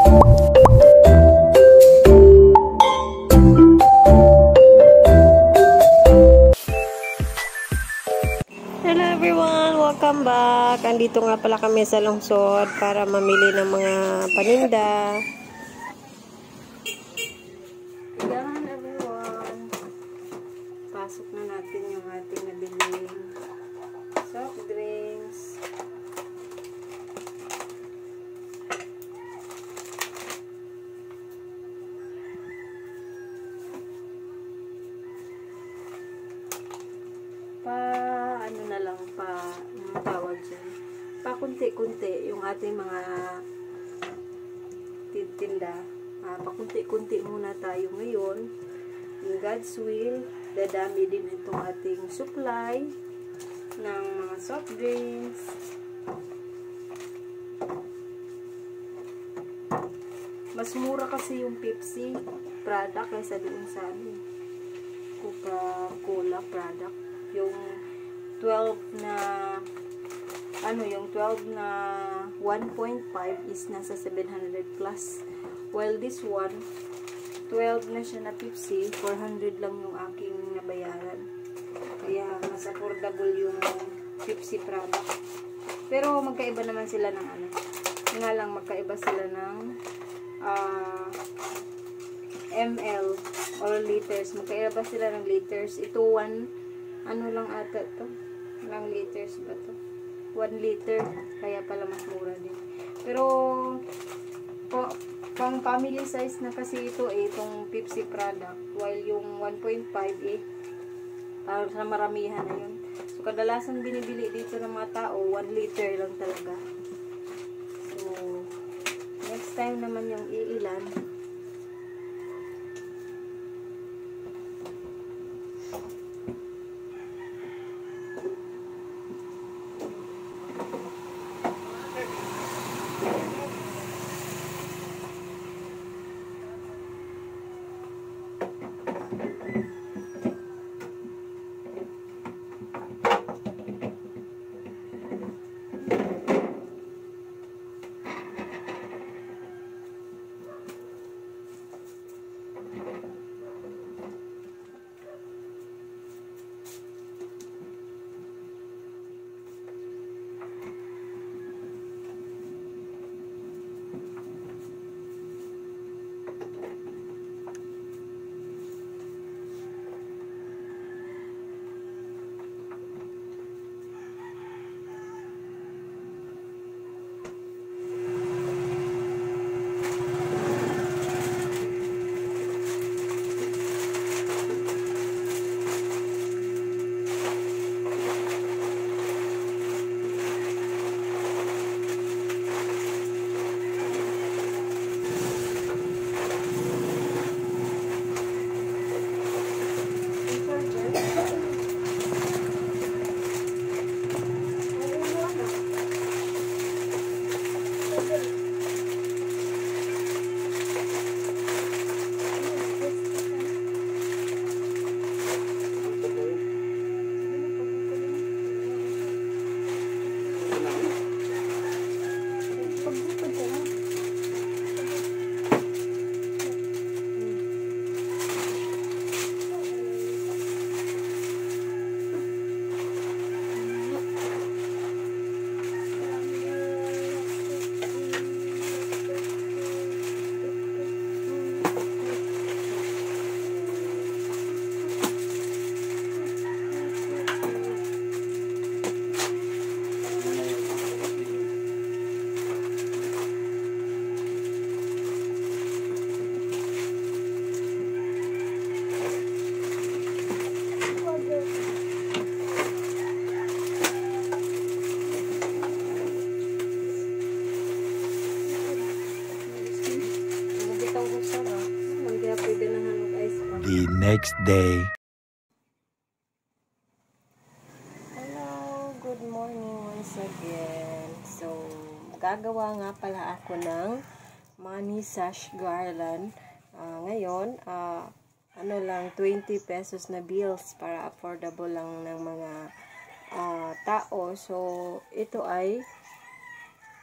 Hello everyone! Welcome back! Andito nga pala kami sa lungsod para mamili ng mga paninda. Ayan everyone! Pasok na natin yung ating nabiling soft drinks. Ano na lang tawag dyan, pakunti-kunti yung ating mga tinda. Pakunti-kunti muna tayo ngayon. In God's will, dadami din itong ating supply ng mga soft drinks. Mas mura kasi yung Pepsi product kaysa doon sa Coca-Cola product. Yung 12 na 1.5 is nasa 700 plus, while this one 12 na siya na Pepsi, 400 lang yung aking nabayaran. Kaya mas affordable yung Pepsi product. Pero magkaiba naman sila ng magkaiba sila ng ml or liters. Magkaiba sila ng liters. Ito lang ata to. Ilang liters ba to? 1 liter. Kaya pala mas mura din. Pero, pang family size na kasi ito itong Pepsi product. While yung 1.5 para sa maramihan na yun. So, kadalasan binibili dito ng mga tao, 1 liter lang talaga. So, next time naman yung iilan. The next day. Hello, good morning once again. So, gagawa nga pala ako ng money sash garland. Ngayon, lang 20 pesos na bills para affordable lang ng mga tao. So, ito ay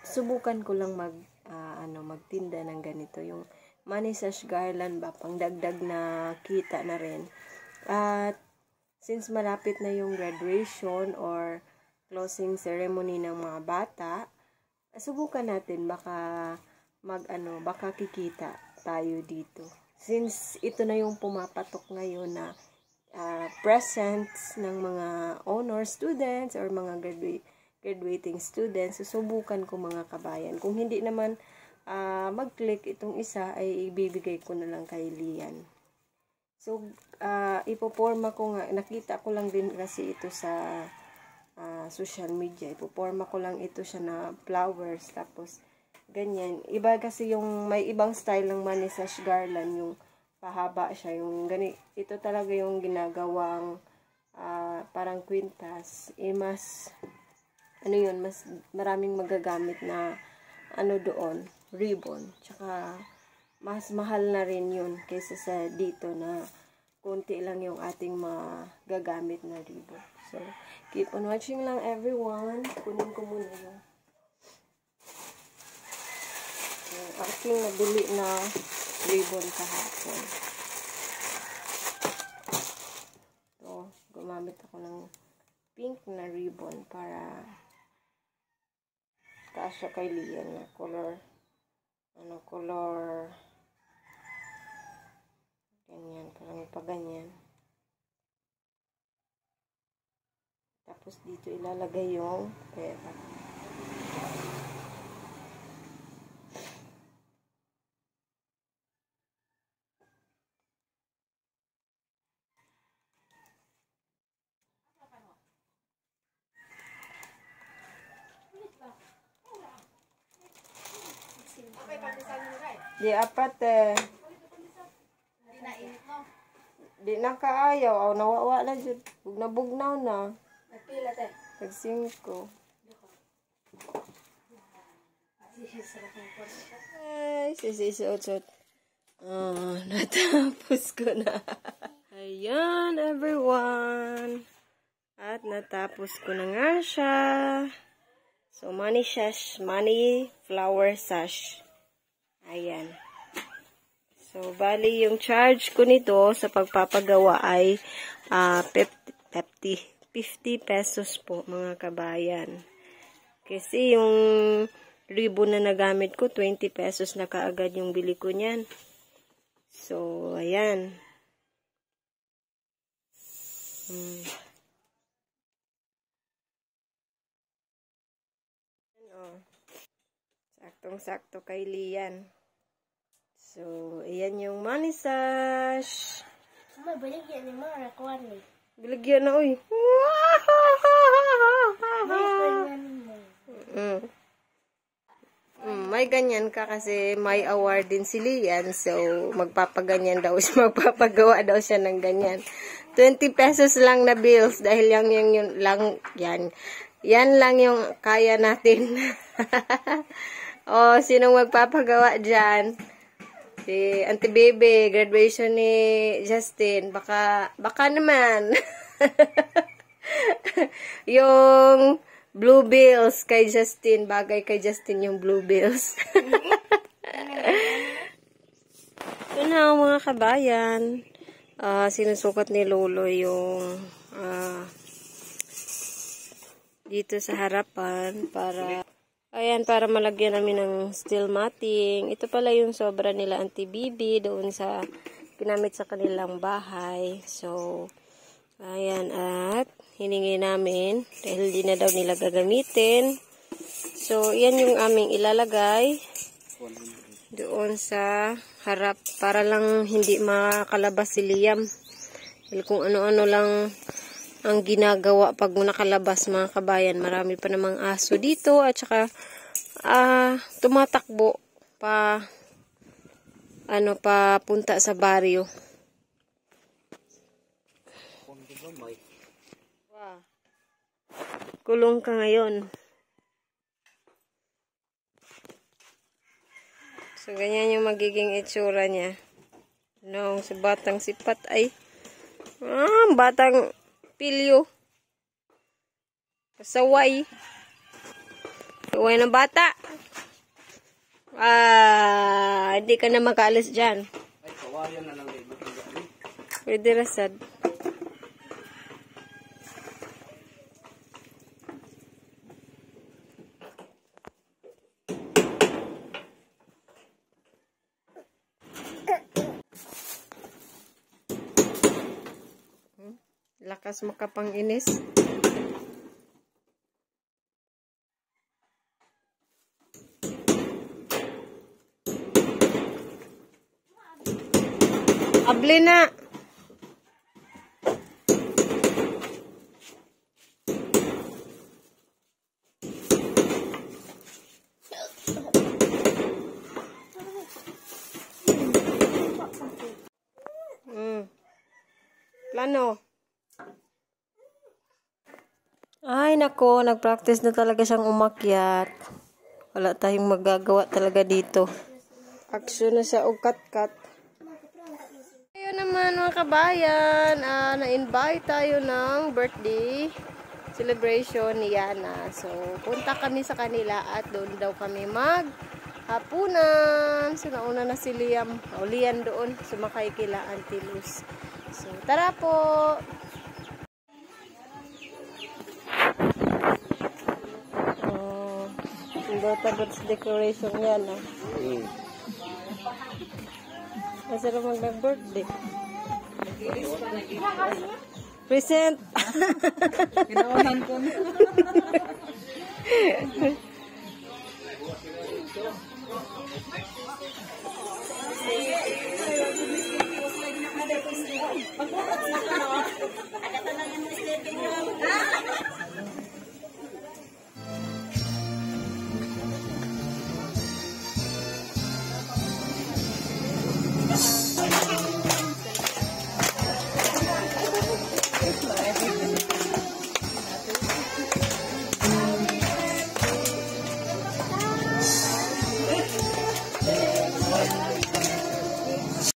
subukan ko lang magtinda ng ganito. Yung money sash garland ba, pang dagdag na kita na rin. At since malapit na yung graduation or closing ceremony ng mga bata, subukan natin baka baka kikita tayo dito. Since ito na yung pumapatok ngayon na presents ng mga honor students or mga graduating students, susubukan ko mga kabayan. Kung hindi naman mag-click itong isa, ay ibibigay ko na lang kay Lian. So, ipoporma ko nga, nakita ko lang din kasi ito sa social media. Ipoporma ko lang ito siya na flowers, tapos ganyan. Iba kasi yung may ibang style ng money sash garland, yung pahaba siya, yung ito talaga yung ginagawang parang kwintas. Mas mas maraming magagamit na doon, ribbon. Tsaka mas mahal na rin yun kaysa sa dito na konti lang yung ating magagamit na ribbon. So, keep on watching lang everyone. Kunin ko muna yung aking nabili na ribbon kahapon. So, gumamit ako ng pink na ribbon para kasya kay Lian na color ganyan, parang paganyan. Tapos dito ilalagay yung pera. Di apat Di na kaayaw. Nawawa na dyan. Bugnaw na. Nagpila te. Tag-5. Ay, sisisuot-suot. Natapos ko na. Ayan, everyone. At natapos ko na nga siya. So, money flower sash. Ayan. So, bali yung charge ko nito sa pagpapagawa ay 50 pesos po, mga kabayan. Kasi yung ribbon na nagamit ko, 20 pesos na kaagad yung bili ko niyan. So, ayan. Saktong-sakto kay Lian. So, ayan yung money sash. May baligyan ni Mara kuwan ni. Baligyan na, uy. May ganyan ka kasi may award din si Lian. So, magpapaganyan daw siya. Magpapagawa daw siya ng ganyan. 20 pesos lang na bills dahil yan lang yung kaya natin. Sinong magpapagawa dyan? Si Auntie Baby, graduation ni Justin. Baka naman. Yung blue bills kay Justin. Bagay kay Justin yung blue bills. Ito na mga kabayan. Sinusukat ni Lolo yung dito sa harapan para malagyan namin ng steel matting. Ito pala yung sobra nila Auntie Bibi doon sa ginamit sa kanilang bahay. So, ayan, at hiningi namin dahil di na daw nila gagamitin. So, yan yung aming ilalagay doon sa harap para lang hindi makalabas si Liam. Dahil kung ano-ano lang ang ginagawa pag nakalabas, mga kabayan. Marami pa namang aso dito at saka tumatakbo papunta sa baryo. Kulong ka ngayon. So, ganyan yung magiging itsura niya. Sa batang sipat ay batang pilyo. Pasaway. Pasaway ng bata. Hindi ka na makaalis dyan. Ay, kawayan na lang dito. Pwede rasad. Lakas makapanginis. Abli na. Plano. Ay, nako, nag-practice na talaga siyang umakyat. Wala tayong magagawa talaga dito. Action na siya o cut-cut. Ayun naman mga kabayan, na-invite tayo ng birthday celebration ni Yana. So, punta kami sa kanila at doon daw kami mag-hapunan. So, nauna na si Liam. Lian doon, sumakay kila Auntie Luz. So, tara po! Birthday decoration yan, ah. Kasi naman mag-birthday. Present! Ginawahan ko na.